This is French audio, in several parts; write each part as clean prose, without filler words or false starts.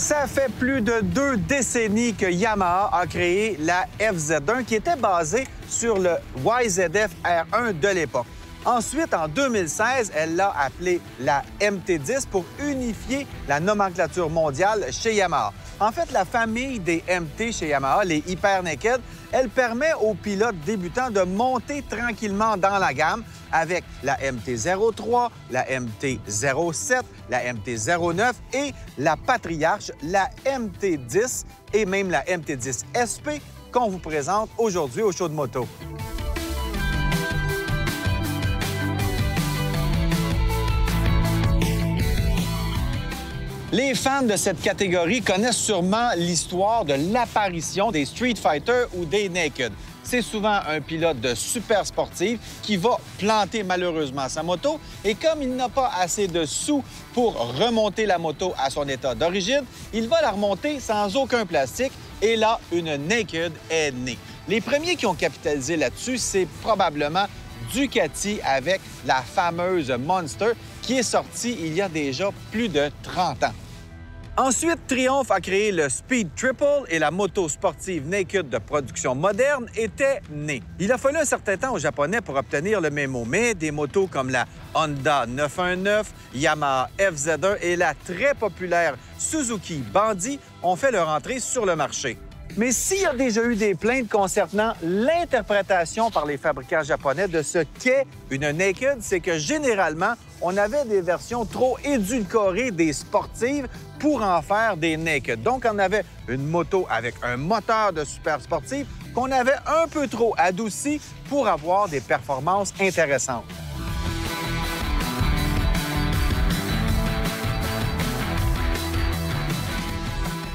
Ça fait plus de 2 décennies que Yamaha a créé la FZ1 qui était basée sur le YZF R1 de l'époque. Ensuite, en 2016, elle l'a appelée la MT-10 pour unifier la nomenclature mondiale chez Yamaha. En fait, la famille des MT chez Yamaha, les Hyper Naked, elle permet aux pilotes débutants de monter tranquillement dans la gamme avec la MT-03, la MT-07, la MT-09 et la patriarche, la MT-10 et même la MT-10 SP qu'on vous présente aujourd'hui au show de moto. Les fans de cette catégorie connaissent sûrement l'histoire de l'apparition des Street Fighter ou des Naked. C'est souvent un pilote de super sportive qui va planter malheureusement sa moto et comme il n'a pas assez de sous pour remonter la moto à son état d'origine, il va la remonter sans aucun plastique et là, une Naked est née. Les premiers qui ont capitalisé là-dessus, c'est probablement Ducati avec la fameuse Monster qui est sortie il y a déjà plus de 30 ans. Ensuite, Triumph a créé le Speed Triple et la moto sportive Naked de production moderne était née. Il a fallu un certain temps aux Japonais pour obtenir le mémo, mais des motos comme la Honda 919, Yamaha FZ1 et la très populaire Suzuki Bandy ont fait leur entrée sur le marché. Mais s'il y a déjà eu des plaintes concernant l'interprétation par les fabricants japonais de ce qu'est une Naked, c'est que généralement, on avait des versions trop édulcorées des sportives pour en faire des Naked. Donc, on avait une moto avec un moteur de super sportive qu'on avait un peu trop adouci pour avoir des performances intéressantes.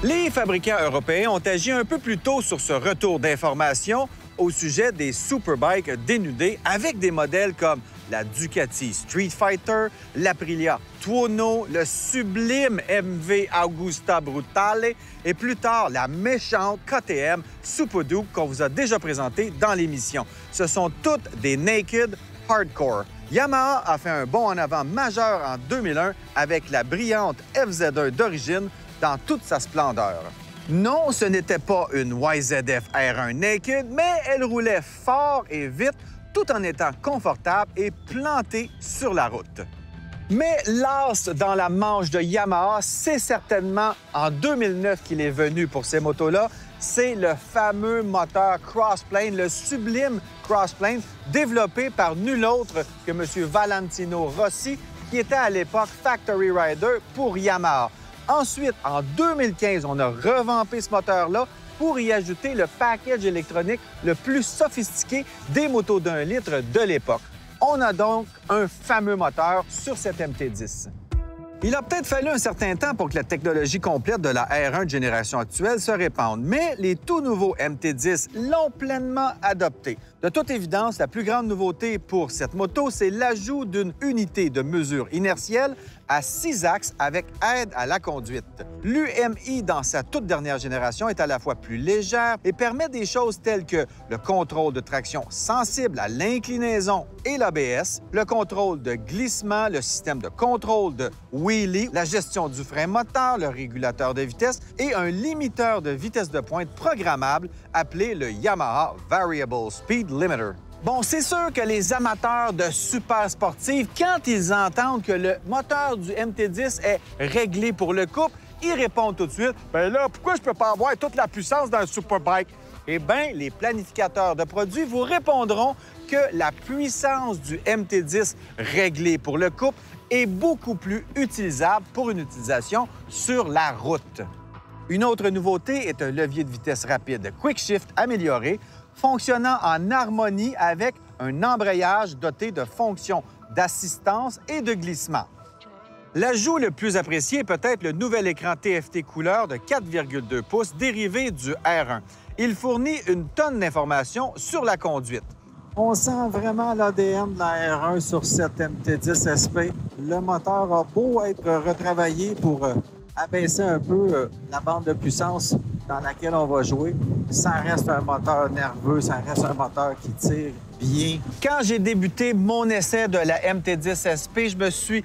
Les fabricants européens ont agi un peu plus tôt sur ce retour d'informations au sujet des superbikes dénudés avec des modèles comme la Ducati Street Fighter, l'Aprilia Tuono, le sublime MV Augusta Brutale et plus tard la méchante KTM Super Duke qu'on vous a déjà présenté dans l'émission. Ce sont toutes des Naked hardcore. Yamaha a fait un bond en avant majeur en 2001 avec la brillante FZ1 d'origine dans toute sa splendeur. Non, ce n'était pas une YZF R1 Naked, mais elle roulait fort et vite tout en étant confortable et plantée sur la route. Mais l'as dans la manche de Yamaha, c'est certainement en 2009 qu'il est venu pour ces motos-là. C'est le fameux moteur Crossplane, le sublime Crossplane, développé par nul autre que M. Valentino Rossi, qui était à l'époque Factory Rider pour Yamaha. Ensuite, en 2015, on a revampé ce moteur-là pour y ajouter le package électronique le plus sophistiqué des motos d'1 litre de l'époque. On a donc un fameux moteur sur cette MT-10. Il a peut-être fallu un certain temps pour que la technologie complète de la R1 de génération actuelle se répande, mais les tout nouveaux MT-10 l'ont pleinement adopté. De toute évidence, la plus grande nouveauté pour cette moto, c'est l'ajout d'une unité de mesure inertielle à 6 axes avec aide à la conduite. L'UMI, dans sa toute dernière génération, est à la fois plus légère et permet des choses telles que le contrôle de traction sensible à l'inclinaison et l'ABS, le contrôle de glissement, le système de contrôle de wheelie, la gestion du frein moteur, le régulateur de vitesse et un limiteur de vitesse de pointe programmable appelé le Yamaha Variable Speed Limiter. Bon, c'est sûr que les amateurs de super sportives, quand ils entendent que le moteur du MT-10 est réglé pour le couple, ils répondent tout de suite « Bien là, pourquoi je peux pas avoir toute la puissance d'un superbike? » Eh bien, les planificateurs de produits vous répondront que la puissance du MT-10 réglé pour le couple est beaucoup plus utilisable pour une utilisation sur la route. Une autre nouveauté est un levier de vitesse rapide Quick Shift amélioré, fonctionnant en harmonie avec un embrayage doté de fonctions d'assistance et de glissement. L'ajout le plus apprécié est peut-être le nouvel écran TFT couleur de 4,2 pouces dérivé du R1. Il fournit une tonne d'informations sur la conduite. On sent vraiment l'ADN de la R1 sur cette MT-10 SP. Le moteur a beau être retravaillé pour abaisser un peu la bande de puissance dans laquelle on va jouer. Ça reste un moteur nerveux, ça reste un moteur qui tire bien. Quand j'ai débuté mon essai de la MT-10 SP, je me suis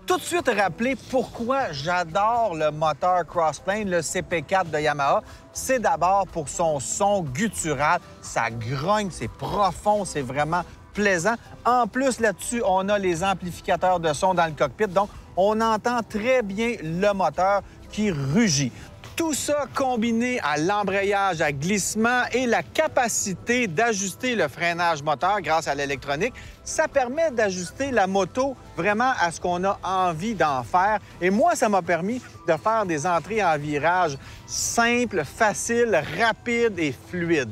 tout de suite rappeler pourquoi j'adore le moteur Crossplane, le CP4 de Yamaha. C'est d'abord pour son son guttural. Ça grogne, c'est profond, c'est vraiment plaisant. En plus, là-dessus, on a les amplificateurs de son dans le cockpit, donc on entend très bien le moteur qui rugit. Tout ça combiné à l'embrayage à glissement et la capacité d'ajuster le freinage moteur grâce à l'électronique, ça permet d'ajuster la moto vraiment à ce qu'on a envie d'en faire. Et moi, ça m'a permis de faire des entrées en virage simples, faciles, rapides et fluides.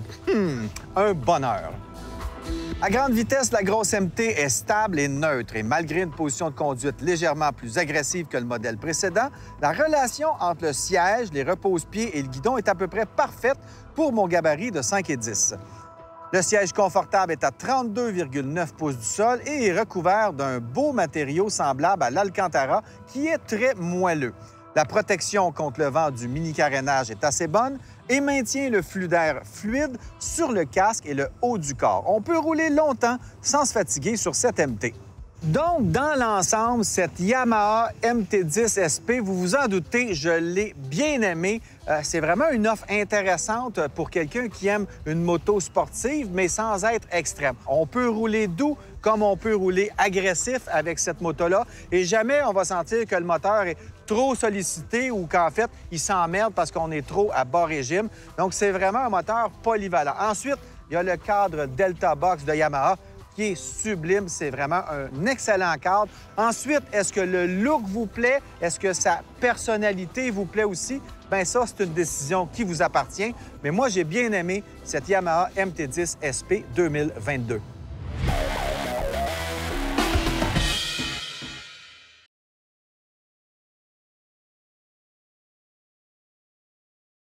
Un bonheur. À grande vitesse, la grosse MT est stable et neutre et malgré une position de conduite légèrement plus agressive que le modèle précédent, la relation entre le siège, les repose-pieds et le guidon est à peu près parfaite pour mon gabarit de 5 et 10. Le siège confortable est à 32,9 pouces du sol et est recouvert d'un beau matériau semblable à l'Alcantara qui est très moelleux. La protection contre le vent du mini-carénage est assez bonne et maintient le flux d'air fluide sur le casque et le haut du corps. On peut rouler longtemps sans se fatiguer sur cette MT. Donc, dans l'ensemble, cette Yamaha MT-10 SP, vous vous en doutez, je l'ai bien aimée. C'est vraiment une offre intéressante pour quelqu'un qui aime une moto sportive, mais sans être extrême. On peut rouler doux comme on peut rouler agressif avec cette moto-là. Et jamais on va sentir que le moteur est trop sollicité ou qu'en fait, il s'emmerde parce qu'on est trop à bas régime. Donc, c'est vraiment un moteur polyvalent. Ensuite, il y a le cadre Delta Box de Yamaha qui est sublime. C'est vraiment un excellent cadre. Ensuite, est-ce que le look vous plaît? Est-ce que sa personnalité vous plaît aussi? Bien, ça, c'est une décision qui vous appartient. Mais moi, j'ai bien aimé cette Yamaha MT-10 SP 2022.